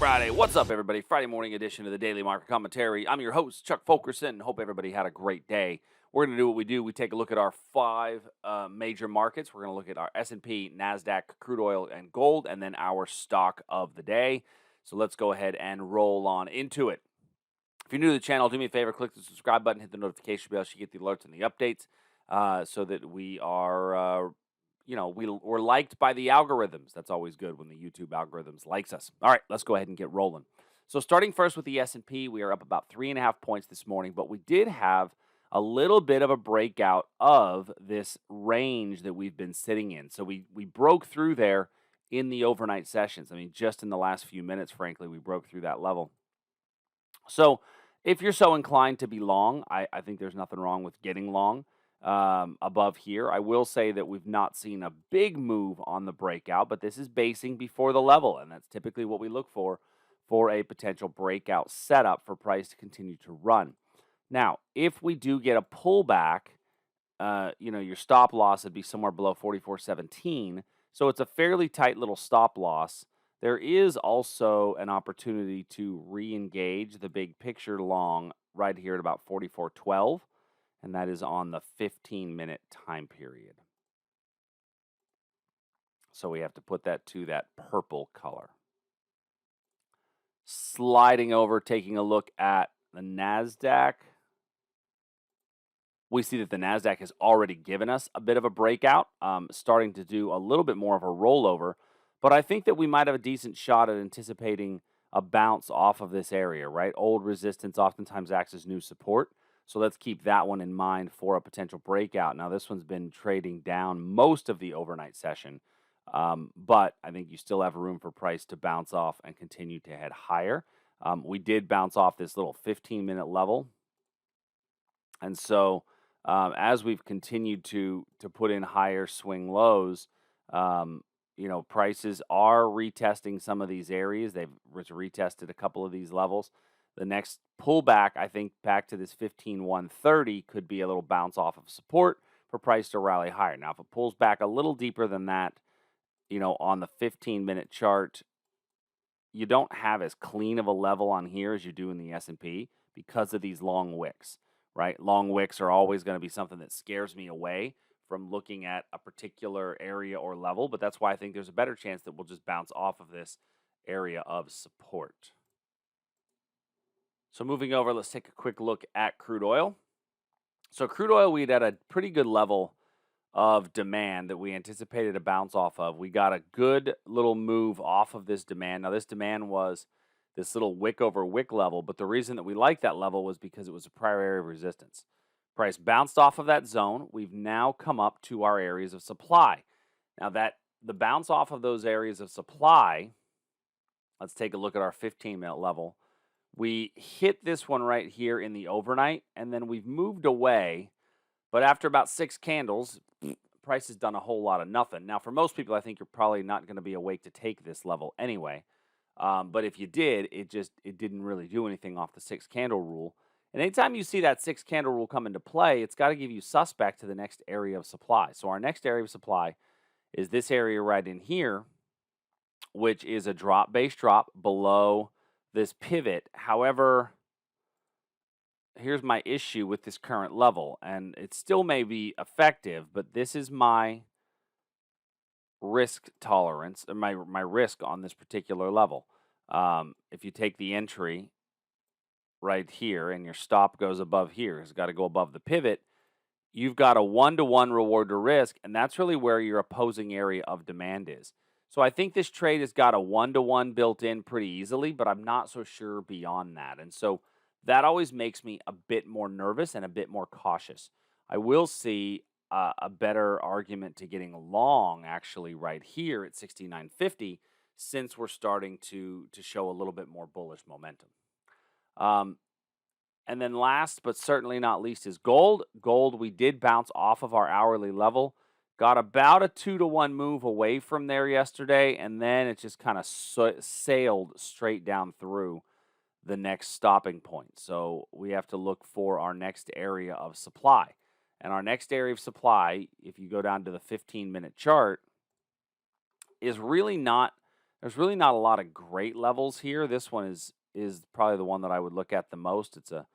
Friday. What's up, everybody? Friday morning edition of the Daily Market Commentary. I'm your host, Chuck Fulkerson. Hope everybody had a great day. We're going to do what we do. We take a look at our five major markets. We're going to look at our S&P, Nasdaq, crude oil, and gold, and then our stock of the day. So let's go ahead and roll on into it. If you're new to the channel, do me a favor, click the subscribe button, hit the notification bell so you get the alerts and the updates so that we are... we're liked by the algorithms. That's always good when the YouTube algorithms likes us. All right, let's go ahead and get rolling. So starting first with the S&P, we are up about 3.5 points this morning, but we did have a little bit of a breakout of this range that we've been sitting in. So we broke through there in the overnight sessions. I mean, just in the last few minutes, frankly, we broke through that level. So if you're so inclined to be long, I think there's nothing wrong with getting long. Above here. I will say that we've not seen a big move on the breakout, but this is basing before the level, and that's typically what we look for a potential breakout setup for price to continue to run. Now, if we do get a pullback, your stop loss would be somewhere below 44.17, so it's a fairly tight little stop loss. There is also an opportunity to re-engage the big picture long right here at about 44.12. And that is on the 15-minute time period. So we have to put that to that purple color. Sliding over, taking a look at the Nasdaq. We see that the Nasdaq has already given us a bit of a breakout, starting to do a little bit more of a rollover. But I think that we might have a decent shot at anticipating a bounce off of this area, right? Old resistance oftentimes acts as new support. So let's keep that one in mind for a potential breakout. Now, this one's been trading down most of the overnight session, but I think you still have room for price to bounce off and continue to head higher. We did bounce off this little 15-minute level. And so as we've continued to put in higher swing lows, prices are retesting some of these areas. They've retested a couple of these levels. The next pullback, I think, back to this 15,130 could be a little bounce off of support for price to rally higher. Now, if it pulls back a little deeper than that, on the 15-minute chart, you don't have as clean of a level on here as you do in the S&P because of these long wicks, right? Long wicks are always going to be something that scares me away from looking at a particular area or level, but that's why I think there's a better chance that we'll just bounce off of this area of support. So moving over, let's take a quick look at crude oil. So crude oil, we'd had a pretty good level of demand that we anticipated a bounce off of. We got a good little move off of this demand. Now, this demand was this little wick over wick level, but the reason that we liked that level was because it was a prior area of resistance. Price bounced off of that zone. We've now come up to our areas of supply. Now, the bounce off of those areas of supply, let's take a look at our 15-minute level. We hit this one right here in the overnight, and then we've moved away. But after about 6 candles, price has done a whole lot of nothing. Now, for most people, I think you're probably not going to be awake to take this level anyway. But if you did, it didn't really do anything off the 6-candle rule. And anytime you see that 6-candle rule come into play, it's got to give you suspect to the next area of supply. So our next area of supply is this area right in here, which is a base drop below this pivot. However, here's my issue with this current level, and it still may be effective, but this is my risk tolerance, my risk on this particular level. If you take the entry right here and your stop goes above here, it's got to go above the pivot, you've got a 1-to-1 reward to risk, and that's really where your opposing area of demand is. So I think this trade has got a 1-to-1 built in pretty easily, but I'm not so sure beyond that. And so that always makes me a bit more nervous and a bit more cautious. I will see a better argument to getting long actually right here at 69.50 since we're starting to show a little bit more bullish momentum. And then last but certainly not least is gold. Gold, we did bounce off of our hourly level. Got about a 2-to-1 move away from there yesterday, and then it just kind of sailed straight down through the next stopping point. So we have to look for our next area of supply. And our next area of supply, if you go down to the 15-minute chart, is really not There's really not a lot of great levels here. This one is probably the one that I would look at the most. It's a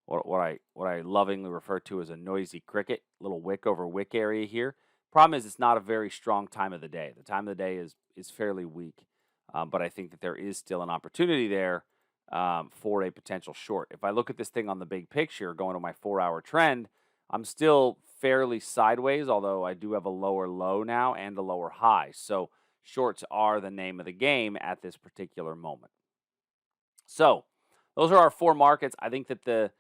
what I lovingly refer to as a noisy cricket, little wick over wick area here. Problem is, it's not a very strong time of the day. The time of the day is fairly weak, but I think that there is still an opportunity there for a potential short. If I look at this thing on the big picture, going to my 4-hour trend, I'm still fairly sideways, although I do have a lower low now and a lower high. So shorts are the name of the game at this particular moment. So those are our four markets. I think that the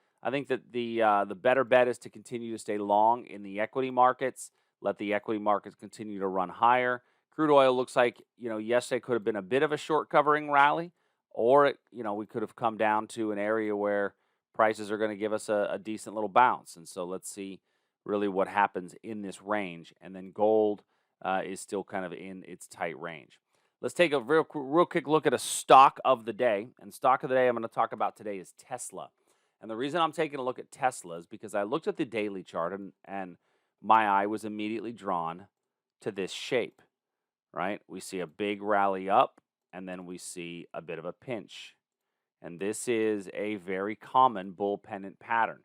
better bet is to continue to stay long in the equity markets. Let the equity markets continue to run higher. Crude oil looks like, yesterday could have been a bit of a short covering rally, or we could have come down to an area where prices are going to give us a decent little bounce. And so let's see really what happens in this range. And then gold is still kind of in its tight range. Let's take a real quick look at a stock of the day. And stock of the day I'm going to talk about today is Tesla. And the reason I'm taking a look at Tesla is because I looked at the daily chart and my eye was immediately drawn to this shape, right? We see a big rally up and then we see a bit of a pinch. And this is a very common bull pennant pattern.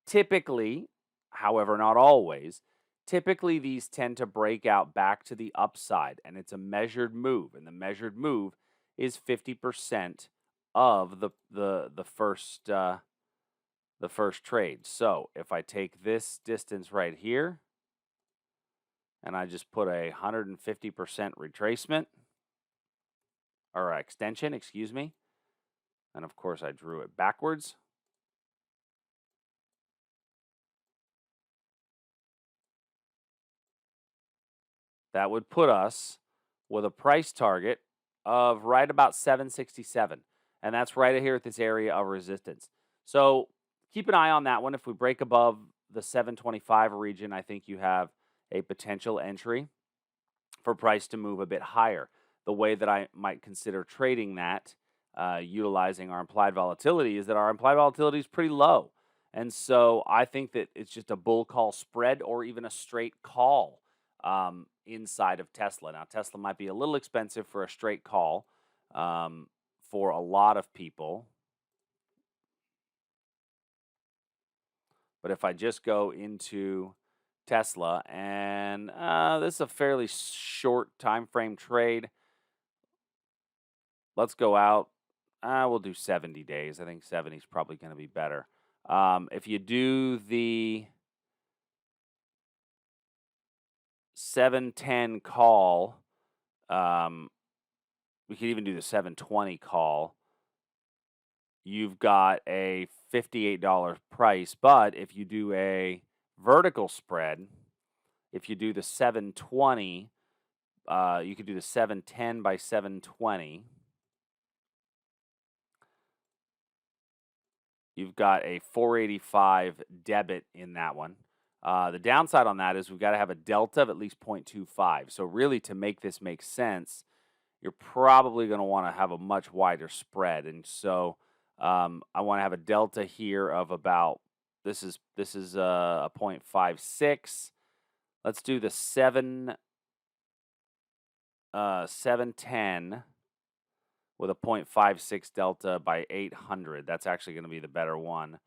Typically, however, not always, typically these tend to break out back to the upside, and it's a measured move. And the measured move is 50% of the first trade. So if I take this distance right here and I just put a 150% retracement or extension, excuse me, and of course I drew it backwards. That would put us with a price target of right about 767. And that's right here at this area of resistance. So keep an eye on that one. If we break above the 725 region, I think you have a potential entry for price to move a bit higher. The way that I might consider trading that, utilizing our implied volatility, is that our implied volatility is pretty low. And so I think that it's just a bull call spread or even a straight call inside of Tesla. Now, Tesla might be a little expensive for a straight call for a lot of people. But if I just go into Tesla, and this is a fairly short time frame trade. Let's go out. We'll do 70 days. I think 70 is probably going to be better. If you do the 710 call, we could even do the 720 call. You've got a $58 price, but if you do a vertical spread, if you do the 720, you could do the 710 by 720. You've got a 485 debit in that one. The downside on that is we've got to have a delta of at least 0.25. So really, to make this make sense, you're probably going to want to have a much wider spread. And so I want to have a delta here of about, this is a 0.56. Let's do the 710 with a 0.56 delta by 800. That's actually going to be the better one.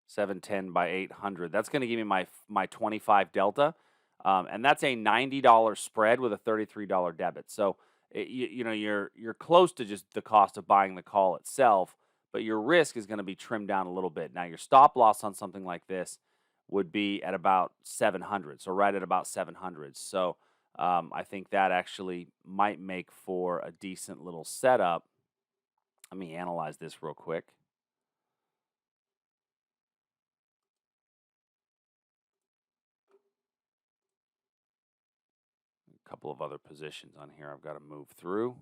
710 by 800. That's going to give me my 25 delta. And that's a $90 spread with a $33 debit. So, you're close to just the cost of buying the call itself, but your risk is going to be trimmed down a little bit. Now, your stop loss on something like this would be at about 700. So right at about 700. So I think that actually might make for a decent little setup. Let me analyze this real quick. A couple of other positions on here I've got to move through.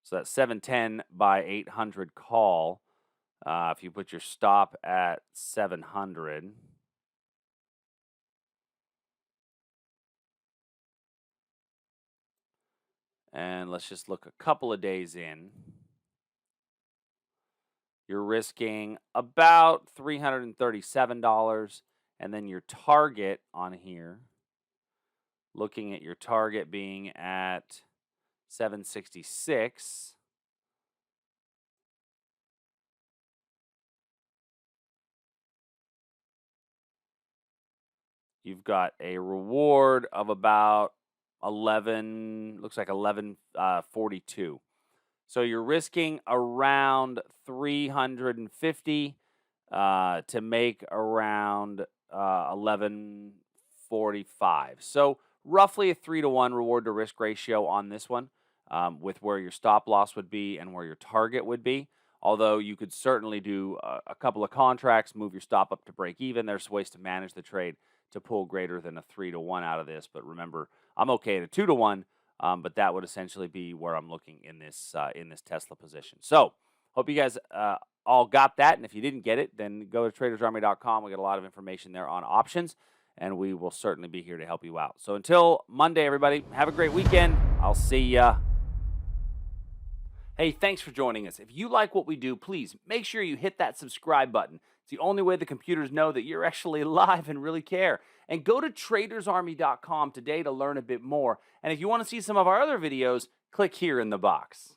So that 710 by 800 call, if you put your stop at 700, and let's just look a couple of days in. you're risking about $337. And then your target on here, looking at your target being at 766. You've got a reward of about 11, looks like 1142. So you're risking around 350 to make around 1145. So roughly a 3-to-1 reward to risk ratio on this one, with where your stop loss would be and where your target would be. Although you could certainly do a couple of contracts, move your stop up to break even. There's ways to manage the trade to pull greater than a 3-to-1 out of this. But remember, I'm okay at a 2-to-1. But that would essentially be where I'm looking in this Tesla position. So hope you guys all got that. And if you didn't get it, then go to tradersarmy.com. We got a lot of information there on options, and we will certainly be here to help you out. So until Monday, everybody, have a great weekend. I'll see ya. Hey, thanks for joining us. If you like what we do, please make sure you hit that subscribe button. It's the only way the computers know that you're actually alive and really care. And go to tradersarmy.com today to learn a bit more. And if you want to see some of our other videos, click here in the box.